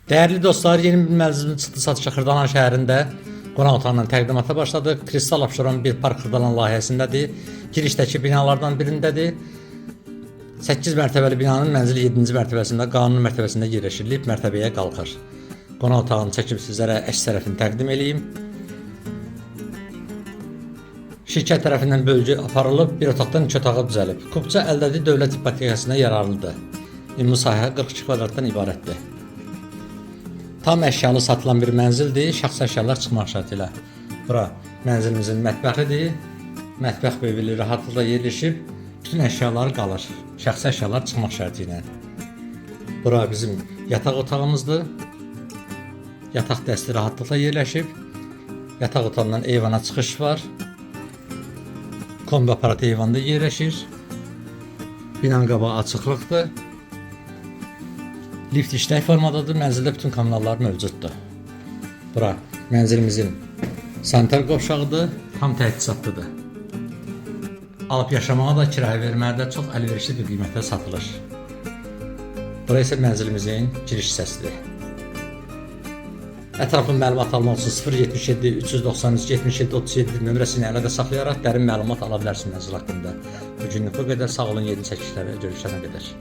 Değerli dostlar, yeni bir mənzilin çıxdı satışa Xırdalan şəhərində qonaq otağından təqdimata başladıq. Kristal Abşeron bir park Xırdalan layihəsindədir. Girişdəki binalardan birindədir. 8 mərtəbəli binanın mənzili 7-ci mərtəbəsində, qanuni mərtəbəsində yerləşdirilib, mərtəbəyə qalxır. Qonaq otağını çəkib sizlərə əks tərəfini təqdim edeyim. Şirkət tərəfindən bölgü aparılıb, bir otaqdan 2 otağa düzəlib. Kubça əldədir, dövlət ipotekasına yararlıdır. Ümumi sahə 42 kvadratdan ibarətdir. Tam əşyalı satılan bir mənzildir, şəxsi əşyalar çıxmaq şərti ilə. Bura mənzilimizin mətbəxidir. Mətbəx bölgələri rahatlıqla yerləşib, bütün əşyalar qalır. Şəxsi əşyalar çıxmaq şərti ilə. Bura bizim yataq otağımızdır. Yataq dəsti rahatlıqla yerləşib. Yataq otağından eyvana çıxış var. Kombi aparatı eyvanda yerləşir. Binanın qabağı açıqlıqdır. Lift işlək formadadır. Mənzildə bütün kommunallar mövcuddur. Bura mənzilimizin sanitar qovşağıdır. Tam təchizatlıdır. Alıb yaşamağa da, kirayə verməyə də çox əlverişli bir qiymətə satılır. Bura isə mənzilimizin giriş hissəsidir. Ətraflı məlumat almaq üçün 077 393 77 37 nömrəsini əlaqə saxlayaraq dərin məlumat ala bilərsiniz mənzil haqqında. Bugünlük bu qədər. Sağ olun, yeni çəkişlərə görüşənə qədər.